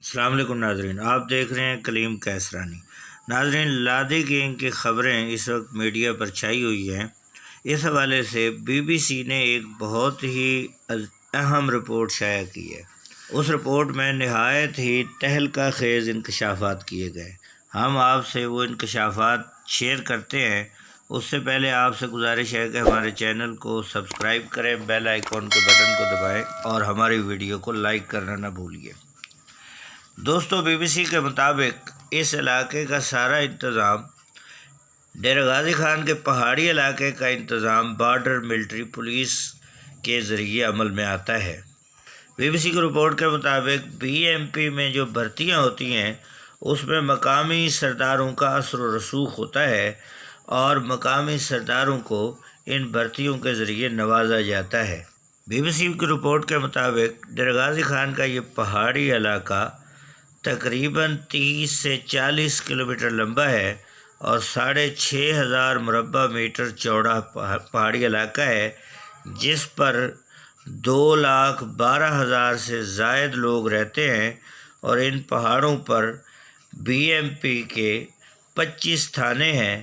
السلام علیکم ناظرین، آپ دیکھ رہے ہیں کلیم کیسرانی۔ ناظرین، لادی گینگ کی خبریں اس وقت میڈیا پر چھائی ہوئی ہیں۔ اس حوالے سے بی بی سی نے ایک بہت ہی اہم رپورٹ شائع کی ہے۔ اس رپورٹ میں نہایت ہی تہلکہ خیز انکشافات کیے گئے۔ ہم آپ سے وہ انکشافات شیئر کرتے ہیں۔ اس سے پہلے آپ سے گزارش ہے کہ ہمارے چینل کو سبسکرائب کریں، بیل آئیکن کے بٹن کو دبائیں اور ہماری ویڈیو کو لائک کرنا نہ بھولیے۔ دوستو، بی بی سی کے مطابق اس علاقے کا سارا انتظام ڈیرہ غازی خان کے پہاڑی علاقے کا انتظام بارڈر ملٹری پولیس کے ذریعے عمل میں آتا ہے۔ بی بی سی کی رپورٹ کے مطابق بی ایم پی میں جو بھرتیاں ہوتی ہیں اس میں مقامی سرداروں کا اثر و رسوخ ہوتا ہے اور مقامی سرداروں کو ان بھرتیوں کے ذریعے نوازا جاتا ہے۔ بی بی سی کی رپورٹ کے مطابق ڈیرہ غازی خان کا یہ پہاڑی علاقہ تقریباً 30 سے 40 کلومیٹر لمبا ہے اور 6500 مربع میٹر چوڑا پہاڑی علاقہ ہے، جس پر 2,12,000 سے زائد لوگ رہتے ہیں، اور ان پہاڑوں پر بی ایم پی کے 25 تھانے ہیں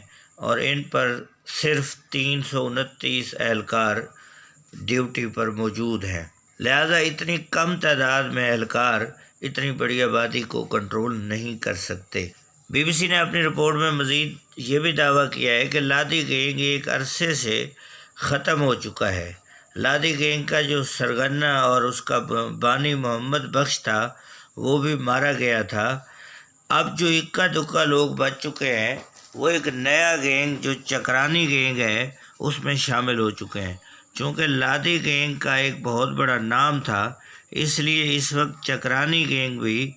اور ان پر صرف 329 اہلکار ڈیوٹی پر موجود ہیں۔ لہذا اتنی کم تعداد میں اہلکار اتنی بڑی آبادی کو کنٹرول نہیں کر سکتے۔ بی بی سی نے اپنی رپورٹ میں مزید یہ بھی دعویٰ کیا ہے کہ لادی گینگ ایک عرصے سے ختم ہو چکا ہے۔ لادی گینگ کا جو سرغنہ اور اس کا بانی محمد بخش تھا وہ بھی مارا گیا تھا۔ اب جو اکا دکا لوگ بچ چکے ہیں وہ ایک نیا گینگ جو چکرانی گینگ ہے اس میں شامل ہو چکے ہیں۔ چونکہ لادی گینگ کا ایک بہت بڑا نام تھا، اس لیے اس وقت چکرانی گینگ بھی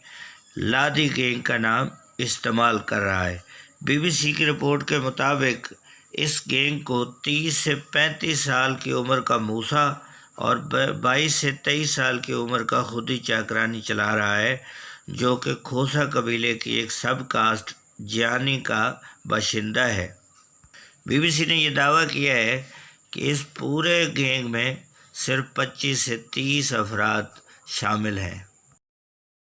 لادی گینگ کا نام استعمال کر رہا ہے۔ بی بی سی کی رپورٹ کے مطابق اس گینگ کو 30 سے 35 سال کی عمر کا موسیٰ اور 22 سے 23 سال کی عمر کا خودی چاکرانی چلا رہا ہے، جو کہ کھوسا قبیلے کی ایک سب کاسٹ جیانی کا باشندہ ہے۔ بی بی سی نے یہ دعویٰ کیا ہے کہ اس پورے گینگ میں صرف 25 سے 30 افراد شامل ہیں۔